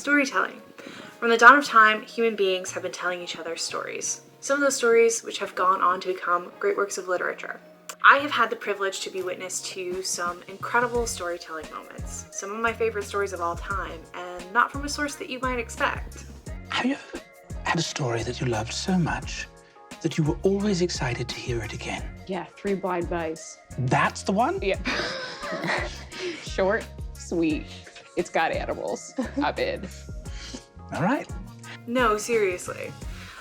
storytelling. From the dawn of time, human beings have been telling each other stories. Some of those stories which have gone on to become great works of literature. I have had the privilege to be witness to some incredible storytelling moments, some of my favorite stories of all time, and not from a source that you might expect. Have you ever had a story that you loved so much that you were always excited to hear it again? Yeah, Three Blind Mice. That's the one? Yep. Short, sweet. It's got animals. I'm in. All right. No, seriously.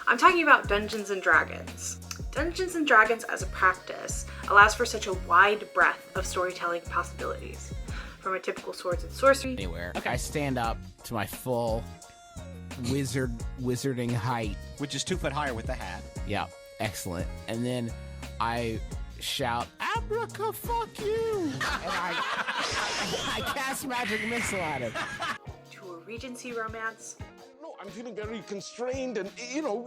I'm talking about Dungeons & Dragons. Dungeons & Dragons as a practice allows for such a wide breadth of storytelling possibilities. From a typical swords and sorcery... Anywhere. Okay. I stand up to my full wizarding height. Which is 2 foot higher with the hat. Yeah, excellent. And then I shout, "Abraca, fuck you!" And I cast magic missile at him. To a Regency romance. No, I'm feeling very constrained and,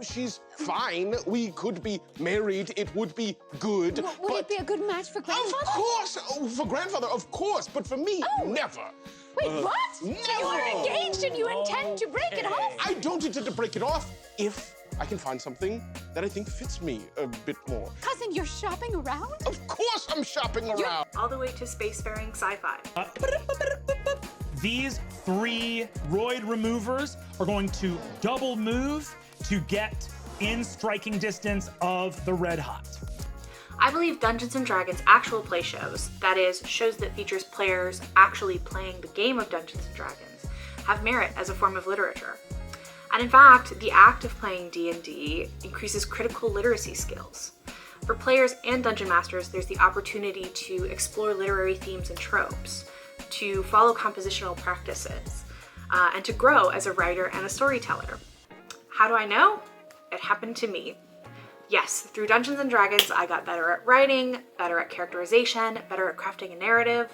she's fine. We could be married. It would be good. Would it be a good match for grandfather? Of course! Oh, for grandfather, of course. But for me, never. Wait, what? Never. You are engaged and you intend to break it off? I don't intend to break it off if I can find something that I think fits me a bit more. Cousin, you're shopping around? Of course I'm shopping around. All the way to spacefaring sci-fi. These 3 roid removers are going to double move to get in striking distance of the Red Hot. I believe Dungeons & Dragons actual play shows, that is, shows that features players actually playing the game of Dungeons & Dragons, have merit as a form of literature. And in fact, the act of playing D&D increases critical literacy skills. For players and dungeon masters, there's the opportunity to explore literary themes and tropes, to follow compositional practices, and to grow as a writer and a storyteller. How do I know? It happened to me. Yes, through Dungeons & Dragons, I got better at writing, better at characterization, better at crafting a narrative,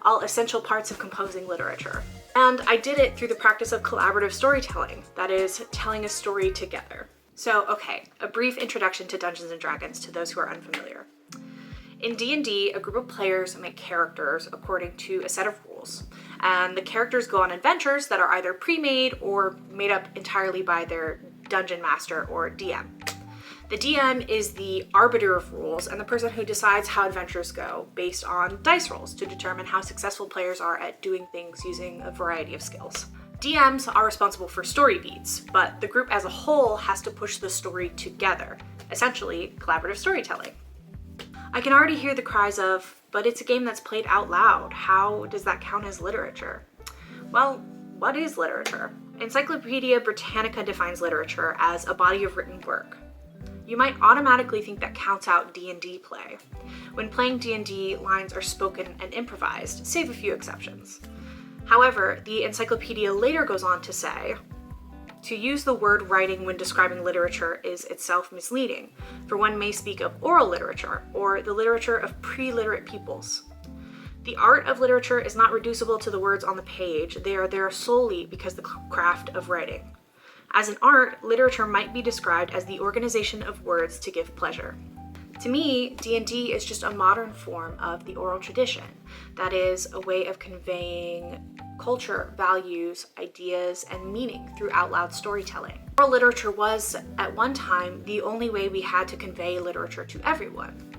all essential parts of composing literature. And I did it through the practice of collaborative storytelling, that is, telling a story together. So, okay, a brief introduction to Dungeons & Dragons to those who are unfamiliar. In D&D, a group of players make characters according to a set of rules, and the characters go on adventures that are either pre-made or made up entirely by their dungeon master or DM. The DM is the arbiter of rules and the person who decides how adventures go based on dice rolls to determine how successful players are at doing things using a variety of skills. DMs are responsible for story beats, but the group as a whole has to push the story together, essentially collaborative storytelling. I can already hear the cries of, but it's a game that's played out loud. How does that count as literature? Well, what is literature? Encyclopedia Britannica defines literature as a body of written work. You might automatically think that counts out D&D play. When playing D&D, lines are spoken and improvised, save a few exceptions. However, the encyclopedia later goes on to say, to use the word writing when describing literature is itself misleading, for one may speak of oral literature, or the literature of pre-literate peoples. The art of literature is not reducible to the words on the page, they are there solely because the craft of writing. As an art, literature might be described as the organization of words to give pleasure. To me, D&D is just a modern form of the oral tradition, that is, a way of conveying culture, values, ideas, and meaning through out loud storytelling. Oral literature was, at one time, the only way we had to convey literature to everyone.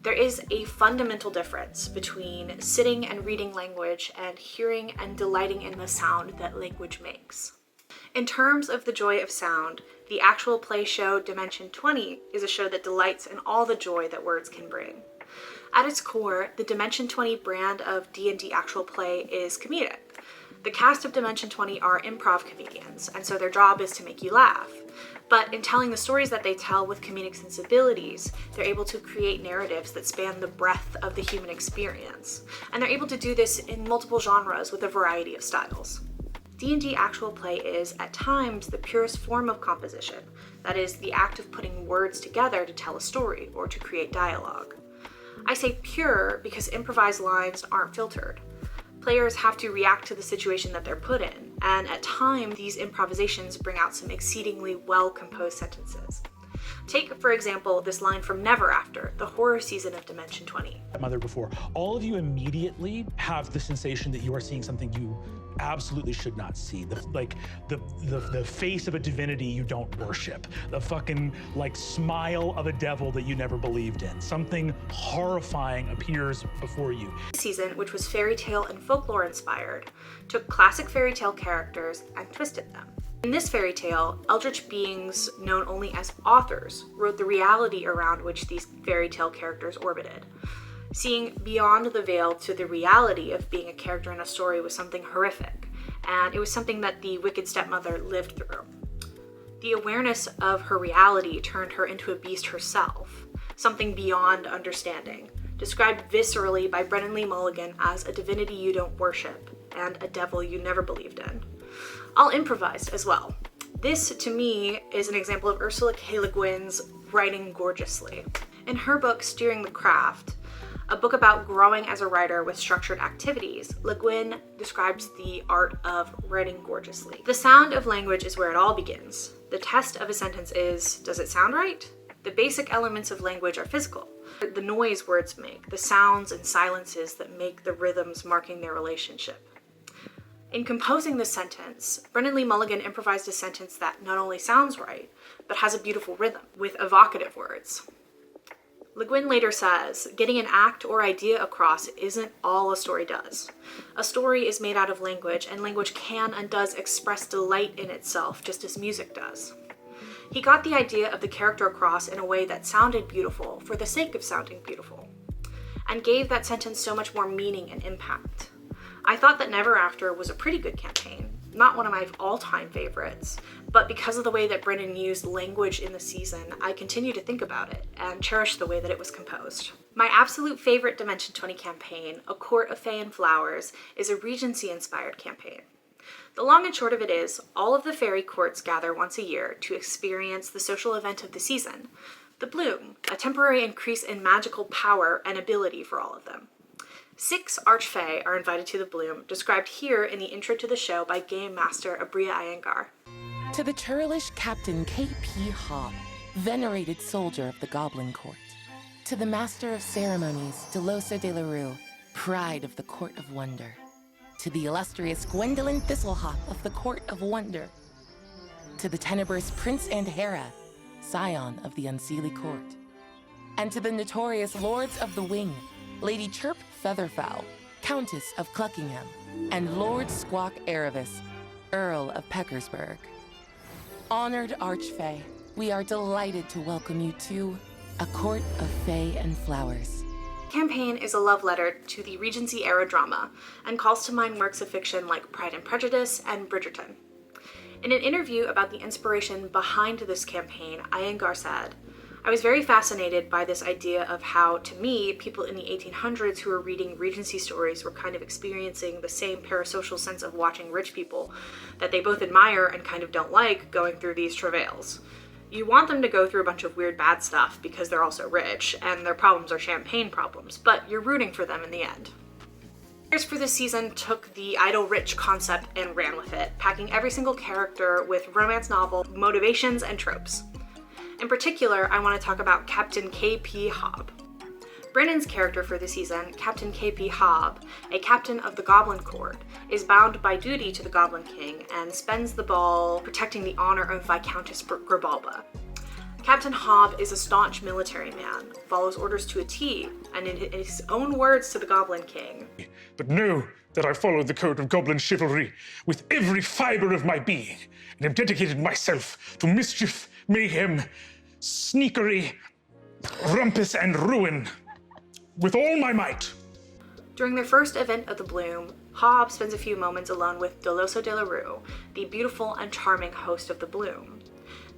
There is a fundamental difference between sitting and reading language and hearing and delighting in the sound that language makes. In terms of the joy of sound, the actual play show Dimension 20 is a show that delights in all the joy that words can bring. At its core, the Dimension 20 brand of D&D actual play is comedic. The cast of Dimension 20 are improv comedians, and so their job is to make you laugh. But in telling the stories that they tell with comedic sensibilities, they're able to create narratives that span the breadth of the human experience. And they're able to do this in multiple genres with a variety of styles. D&D actual play is, at times, the purest form of composition, that is, the act of putting words together to tell a story or to create dialogue. I say pure because improvised lines aren't filtered. Players have to react to the situation that they're put in, and at times these improvisations bring out some exceedingly well-composed sentences. Take, for example, this line from Never After, the horror season of Dimension 20. Mother before, all of you immediately have the sensation that you are seeing something you absolutely should not see. The face of a divinity you don't worship. The fucking smile of a devil that you never believed in. Something horrifying appears before you. This season, which was fairy tale and folklore inspired, took classic fairy tale characters and twisted them. In this fairy tale, eldritch beings known only as authors wrote the reality around which these fairy tale characters orbited. Seeing beyond the veil to the reality of being a character in a story was something horrific, and it was something that the wicked stepmother lived through. The awareness of her reality turned her into a beast herself, something beyond understanding, described viscerally by Brennan Lee Mulligan as a divinity you don't worship and a devil you never believed in. All improvised as well. This, to me, is an example of Ursula K. Le Guin's writing gorgeously. In her book, Steering the Craft, a book about growing as a writer with structured activities, Le Guin describes the art of writing gorgeously. The sound of language is where it all begins. The test of a sentence is, does it sound right? The basic elements of language are physical. The noise words make, the sounds and silences that make the rhythms marking their relationship. In composing this sentence, Brennan Lee Mulligan improvised a sentence that not only sounds right, but has a beautiful rhythm, with evocative words. Le Guin later says, getting an act or idea across isn't all a story does. A story is made out of language, and language can and does express delight in itself, just as music does. He got the idea of the character across in a way that sounded beautiful for the sake of sounding beautiful, and gave that sentence so much more meaning and impact. I thought that Never After was a pretty good campaign, not one of my all-time favorites, but because of the way that Brennan used language in the season, I continue to think about it and cherish the way that it was composed. My absolute favorite Dimension 20 campaign, A Court of Fae and Flowers, is a Regency-inspired campaign. The long and short of it is, all of the fairy courts gather once a year to experience the social event of the season, the Bloom, a temporary increase in magical power and ability for all of them. 6 Archfey are invited to the Bloom, described here in the intro to the show by Game Master Abria Iyengar. To the churlish Captain K.P. Hobb, venerated soldier of the Goblin Court. To the Master of Ceremonies, Delosa de la Rue, pride of the Court of Wonder. To the illustrious Gwendolyn Thistlehop of the Court of Wonder. To the tenebrous Prince and Hera, scion of the Unseelie Court. And to the notorious Lords of the Wing, Lady Chirp Featherfowl, Countess of Cluckingham, and Lord Squawk Erebus, Earl of Peckersburg. Honored Archfey, we are delighted to welcome you to A Court of Fae and Flowers. The campaign is a love letter to the Regency-era drama and calls to mind works of fiction like Pride and Prejudice and Bridgerton. In an interview about the inspiration behind this campaign, Iyengar said, I was very fascinated by this idea of how, to me, people in the 1800s who were reading Regency stories were kind of experiencing the same parasocial sense of watching rich people that they both admire and kind of don't like going through these travails. You want them to go through a bunch of weird bad stuff because they're also rich, and their problems are champagne problems, but you're rooting for them in the end. Writers for this season took the idle rich concept and ran with it, packing every single character with romance novel motivations and tropes. In particular, I want to talk about Captain K.P. Hobb. Brennan's character for the season, Captain K.P. Hobb, a captain of the Goblin Court, is bound by duty to the Goblin King and spends the ball protecting the honor of Viscountess Gribalba. Captain Hobb is a staunch military man, follows orders to a T, and in his own words to the Goblin King, but know that I follow the code of goblin chivalry with every fiber of my being, and have dedicated myself to mischief, mayhem, sneakery, rumpus, and ruin with all my might. During their first event of the Bloom, Hobb spends a few moments alone with Delosa de la Rue, the beautiful and charming host of the Bloom.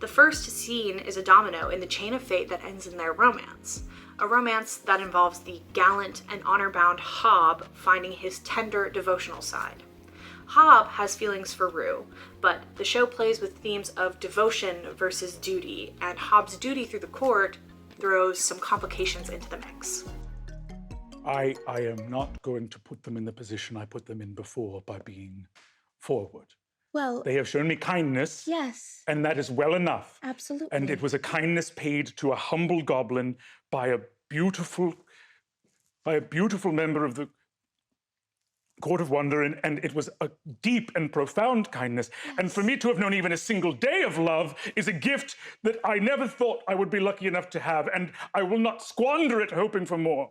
The first scene is a domino in the chain of fate that ends in their romance. A romance that involves the gallant and honor-bound Hobb finding his tender devotional side. Hobb has feelings for Rue, but the show plays with themes of devotion versus duty, and Hobb's duty through the court throws some complications into the mix. I am not going to put them in the position I put them in before by being forward. Well, They have shown me kindness, yes, and that is well enough. absolutely. And it was a kindness paid to a humble goblin by a beautiful member of the Court of Wonder, and it was a deep and profound kindness. Yes. And for me to have known even a single day of love is a gift that I never thought I would be lucky enough to have, and I will not squander it hoping for more.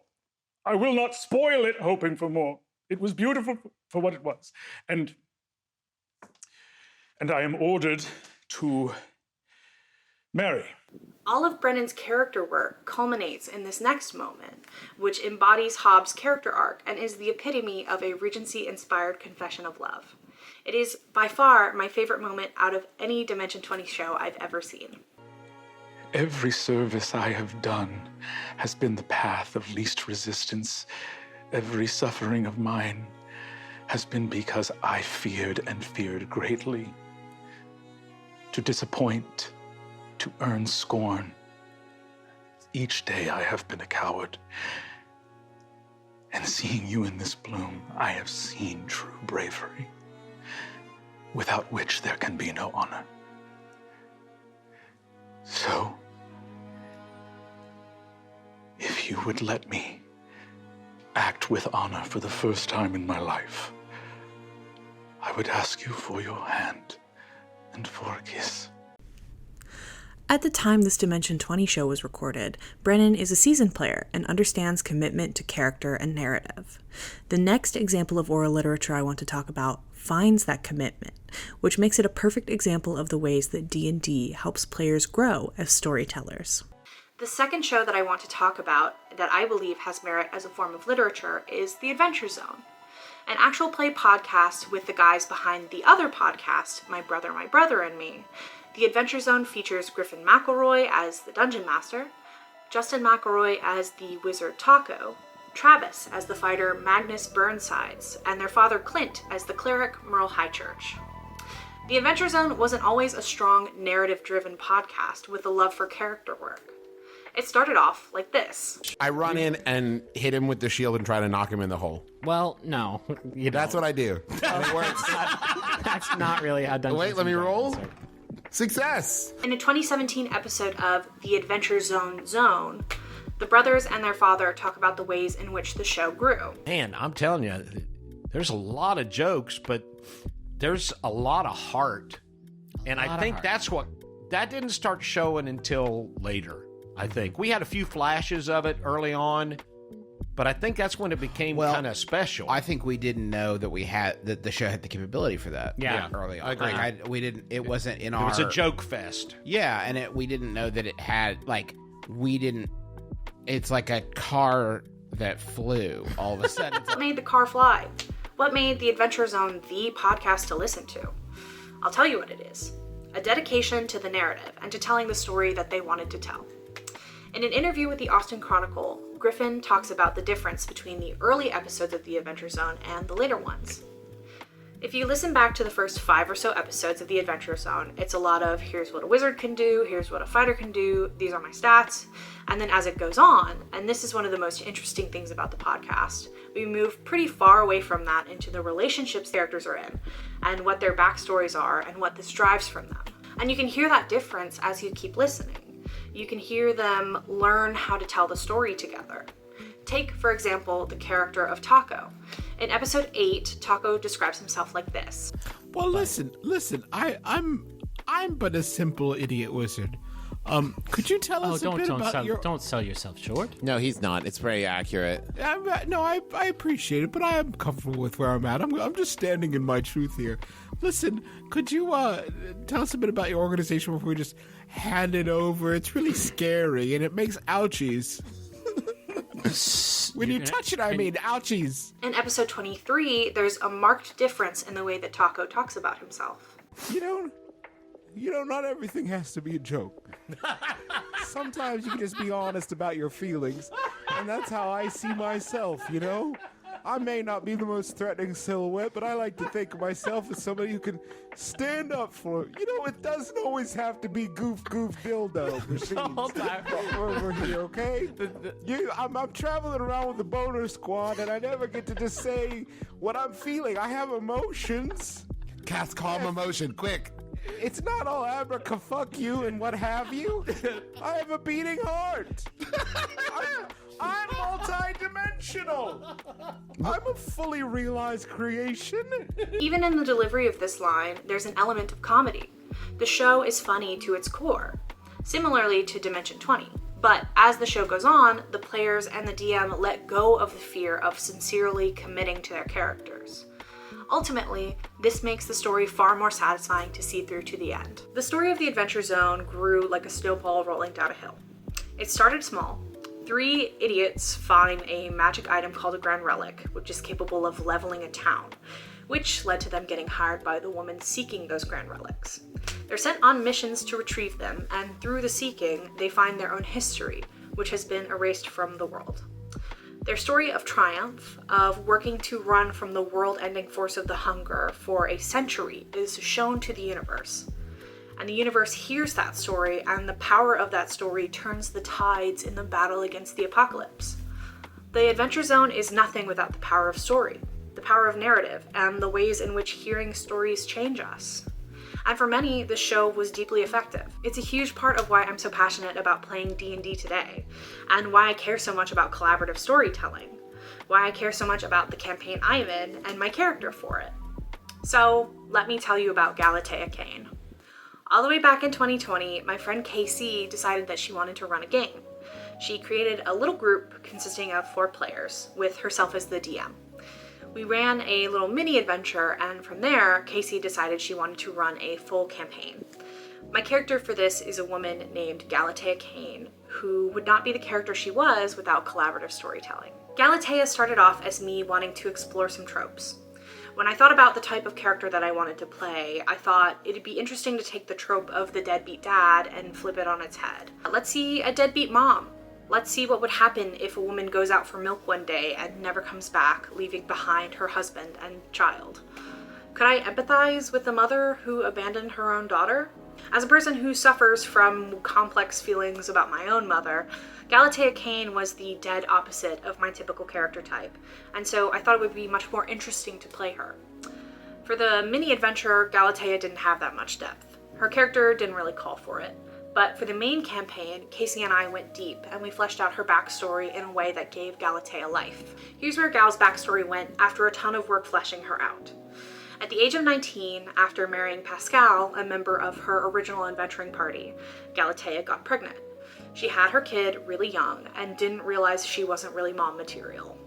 I will not spoil it hoping for more. It was beautiful for what it was. And I am ordered to marry. All of Brennan's character work culminates in this next moment, which embodies Hobbs' character arc and is the epitome of a Regency-inspired confession of love. It is by far my favorite moment out of any Dimension 20 show I've ever seen. Every service I have done has been the path of least resistance. Every suffering of mine has been because I feared and feared greatly. To disappoint, to earn scorn. Each day I have been a coward. And seeing you in this bloom, I have seen true bravery, without which there can be no honor. So, if you would let me act with honor for the first time in my life, I would ask you for your hand and for a kiss. At the time this Dimension 20 show was recorded, Brennan is a seasoned player and understands commitment to character and narrative. The next example of oral literature I want to talk about finds that commitment, which makes it a perfect example of the ways that D&D helps players grow as storytellers. The second show that I want to talk about that I believe has merit as a form of literature is The Adventure Zone, an actual play podcast with the guys behind the other podcast, My Brother, and Me. The Adventure Zone features Griffin McElroy as the Dungeon Master, Justin McElroy as the Wizard Taco, Travis as the fighter Magnus Burnsides, and their father Clint as the cleric Merle Highchurch. The Adventure Zone wasn't always a strong narrative-driven podcast with a love for character work. It started off like this. I run in and hit him with the shield and try to knock him in the hole. Well, no. That's what I do. And it works. That's not really how Dungeons Wait, let me roll. Work. Success! In a 2017 episode of The Adventure Zone, the brothers and their father talk about the ways in which the show grew. Man, I'm telling you, there's a lot of jokes, but there's a lot of heart. And I think that didn't start showing until later, I think. We had a few flashes of it early on, but I think that's when it became kind of special. I think we didn't know that the show had the capability for that. Yeah. Early on. I agree. We didn't. It wasn't in our. It was a joke fest. Yeah, and we didn't know that it had we didn't. It's like a car that flew all of a sudden. What made the car fly? What made the Adventure Zone the podcast to listen to? I'll tell you what it is. A dedication to the narrative and to telling the story that they wanted to tell. In an interview with the Austin Chronicle, Griffin talks about the difference between the early episodes of The Adventure Zone and the later ones. If you listen back to the first 5 or so episodes of The Adventure Zone, it's a lot of here's what a wizard can do, here's what a fighter can do, these are my stats, and then as it goes on, and this is one of the most interesting things about the podcast, we move pretty far away from that into the relationships characters are in, and what their backstories are, and what this drives from them. And you can hear that difference as you keep listening. You can hear them learn how to tell the story together. Take, for example, the character of Taco. In episode 8, Taco describes himself like this. Well, listen, I'm but a simple idiot wizard. Could you tell us a bit about your... Don't sell yourself short. No, he's not. It's very accurate. I appreciate it, but I am comfortable with where I'm at. I'm just standing in my truth here. Listen, could you tell us a bit about your organization before we just hand it over? It's really scary, and it makes ouchies. When you touch it, I mean ouchies. In episode 23, there's a marked difference in the way that Taco talks about himself. You know, not everything has to be a joke. Sometimes you can just be honest about your feelings, and that's how I see myself, you know? I may not be the most threatening silhouette, but I like to think of myself as somebody who can stand up for it. You know, it doesn't always have to be goof dildo machines over here, okay? I'm traveling around with the boner squad, and I never get to just say what I'm feeling. I have emotions. Cast calm emotion, quick. It's not all fuck you and what have you. I have a beating heart. I'm multi-dimensional. I'm a fully realized creation. Even in the delivery of this line, there's an element of comedy. The show is funny to its core, similarly to Dimension 20. But as the show goes on, the players and the DM let go of the fear of sincerely committing to their characters. Ultimately, this makes the story far more satisfying to see through to the end. The story of the Adventure Zone grew like a snowball rolling down a hill. It started small. 3 idiots find a magic item called a Grand Relic, which is capable of leveling a town, which led to them getting hired by the woman seeking those Grand Relics. They're sent on missions to retrieve them, and through the seeking, they find their own history, which has been erased from the world. Their story of triumph, of working to run from the world-ending force of the Hunger for a century, is shown to the universe. And the universe hears that story, and the power of that story turns the tides in the battle against the apocalypse. The Adventure Zone is nothing without the power of story, the power of narrative, and the ways in which hearing stories change us. And for many, the show was deeply effective. It's a huge part of why I'm so passionate about playing D&D today, and why I care so much about collaborative storytelling, why I care so much about the campaign I'm in and my character for it. So, let me tell you about Galatea Kane. All the way back in 2020, my friend Casey decided that she wanted to run a game. She created a little group consisting of 4 players, with herself as the DM. We ran a little mini adventure, and from there, Casey decided she wanted to run a full campaign. My character for this is a woman named Galatea Kane, who would not be the character she was without collaborative storytelling. Galatea started off as me wanting to explore some tropes. When I thought about the type of character that I wanted to play, I thought it'd be interesting to take the trope of the deadbeat dad and flip it on its head. Let's see a deadbeat mom. Let's see what would happen if a woman goes out for milk one day and never comes back, leaving behind her husband and child. Could I empathize with the mother who abandoned her own daughter? As a person who suffers from complex feelings about my own mother, Galatea Kane was the dead opposite of my typical character type, and so I thought it would be much more interesting to play her. For the mini-adventure, Galatea didn't have that much depth. Her character didn't really call for it. But for the main campaign, Casey and I went deep, and we fleshed out her backstory in a way that gave Galatea life. Here's where Gal's backstory went after a ton of work fleshing her out. At the age of 19, after marrying Pascal, a member of her original adventuring party, Galatea got pregnant. She had her kid really young and didn't realize she wasn't really mom material.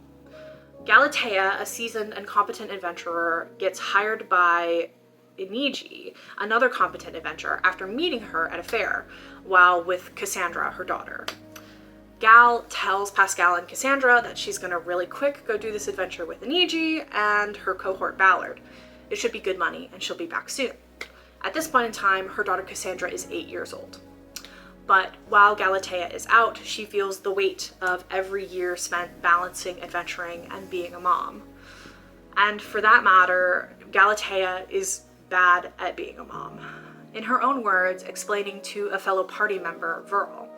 Galatea, a seasoned and competent adventurer, gets hired by Iniji, another competent adventurer, after meeting her at a fair, while with Cassandra, her daughter. Gal tells Pascal and Cassandra that she's gonna really quick go do this adventure with Iniji and her cohort Ballard. It should be good money and she'll be back soon. At this point in time, her daughter Cassandra is 8 years old. But while Galatea is out, she feels the weight of every year spent balancing adventuring and being a mom. And for that matter, Galatea is bad at being a mom. In her own words, explaining to a fellow party member, Verl,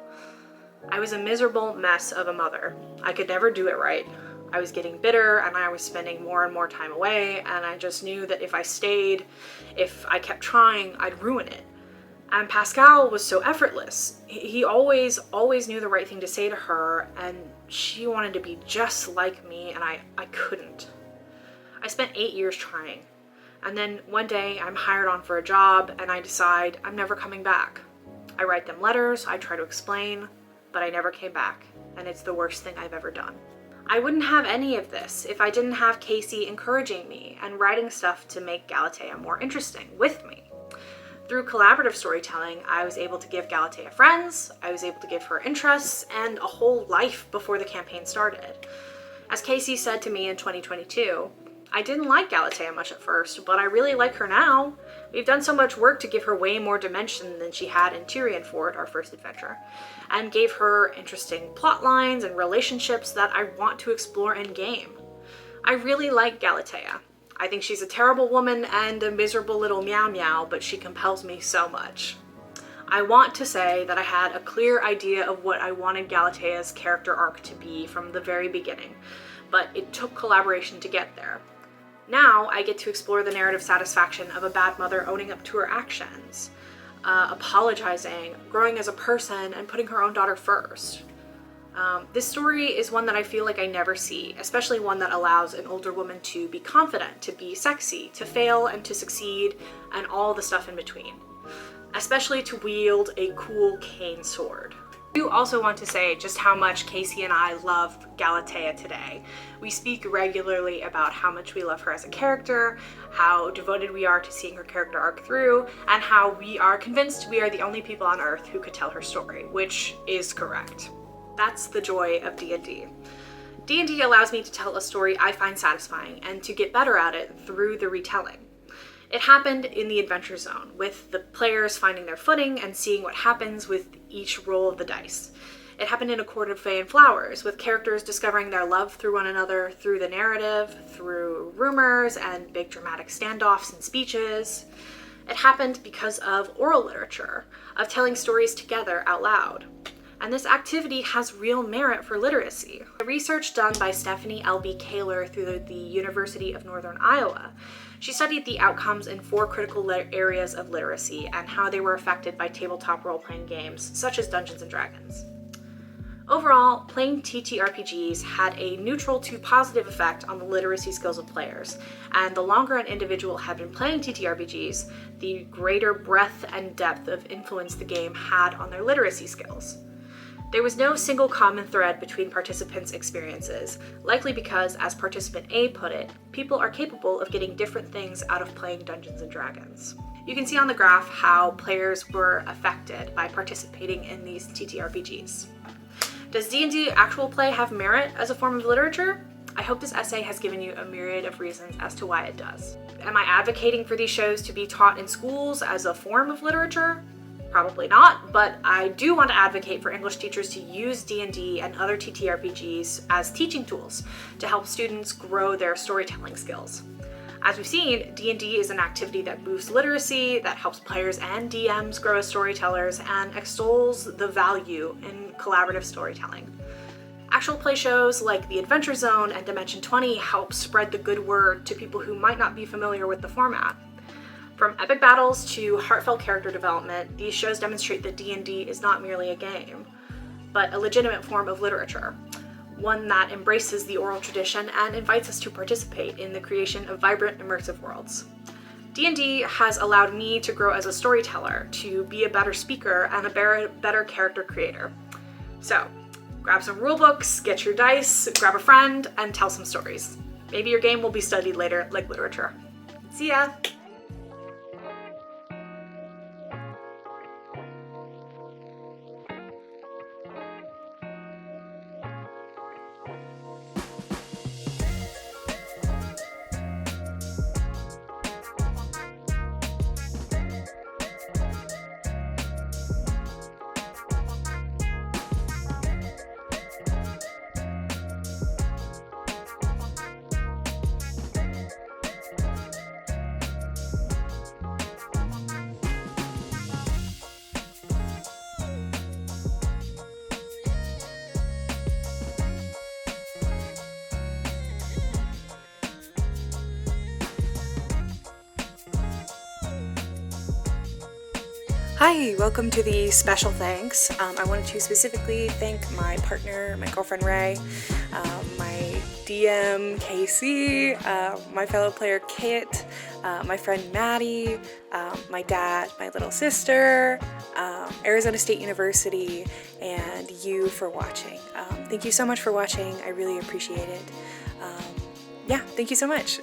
"I was a miserable mess of a mother. I could never do it right. I was getting bitter and I was spending more and more time away, and I just knew that if I stayed, if I kept trying, I'd ruin it." And Pascal was so effortless. He always knew the right thing to say to her, and she wanted to be just like me, and I couldn't. I spent 8 years trying. And then one day I'm hired on for a job and I decide I'm never coming back. I write them letters, I try to explain, but I never came back, and it's the worst thing I've ever done. I wouldn't have any of this if I didn't have Casey encouraging me and writing stuff to make Galatea more interesting with me. Through collaborative storytelling, I was able to give Galatea friends, I was able to give her interests, and a whole life before the campaign started. As Casey said to me in 2022, "I didn't like Galatea much at first, but I really like her now. We've done so much work to give her way more dimension than she had in Tyrian Ford, our first adventure, and gave her interesting plot lines and relationships that I want to explore in game. I really like Galatea. I think she's a terrible woman and a miserable little meow meow, but she compels me so much." I want to say that I had a clear idea of what I wanted Galatea's character arc to be from the very beginning, but it took collaboration to get there. Now I get to explore the narrative satisfaction of a bad mother owning up to her actions, apologizing, growing as a person, and putting her own daughter first. This story is one that I feel like I never see, especially one that allows an older woman to be confident, to be sexy, to fail and to succeed, and all the stuff in between. Especially to wield a cool cane sword. I do also want to say just how much Casey and I love Galatea today. We speak regularly about how much we love her as a character, how devoted we are to seeing her character arc through, and how we are convinced we are the only people on Earth who could tell her story, which is correct. That's the joy of D&D. D&D allows me to tell a story I find satisfying and to get better at it through the retelling. It happened in the Adventure Zone, with the players finding their footing and seeing what happens with each roll of the dice. It happened in A Court of Fey and Flowers, with characters discovering their love through one another, through the narrative, through rumors and big dramatic standoffs and speeches. It happened because of oral literature, of telling stories together out loud. And this activity has real merit for literacy. The research done by Stephanie L.B. Kaler through the University of Northern Iowa, she studied the outcomes in 4 critical areas of literacy and how they were affected by tabletop role-playing games, such as Dungeons & Dragons. Overall, playing TTRPGs had a neutral to positive effect on the literacy skills of players, and the longer an individual had been playing TTRPGs, the greater breadth and depth of influence the game had on their literacy skills. There was no single common thread between participants' experiences, likely because, as participant A put it, people are capable of getting different things out of playing Dungeons & Dragons. You can see on the graph how players were affected by participating in these TTRPGs. Does D&D actual play have merit as a form of literature? I hope this essay has given you a myriad of reasons as to why it does. Am I advocating for these shows to be taught in schools as a form of literature? Probably not, but I do want to advocate for English teachers to use D&D and other TTRPGs as teaching tools to help students grow their storytelling skills. As we've seen, D&D is an activity that boosts literacy, that helps players and DMs grow as storytellers, and extols the value in collaborative storytelling. Actual play shows like The Adventure Zone and Dimension 20 help spread the good word to people who might not be familiar with the format. From epic battles to heartfelt character development, these shows demonstrate that D&D is not merely a game, but a legitimate form of literature, one that embraces the oral tradition and invites us to participate in the creation of vibrant, immersive worlds. D&D has allowed me to grow as a storyteller, to be a better speaker, and a better character creator. So, grab some rulebooks, get your dice, grab a friend, and tell some stories. Maybe your game will be studied later like literature. See ya! Hi, welcome to the special thanks. I wanted to specifically thank my partner, my girlfriend Ray, my DM Casey, my fellow player Kit, my friend Maddie, my dad, my little sister, Arizona State University, and you for watching. Thank you so much for watching. I really appreciate it. Yeah, thank you so much.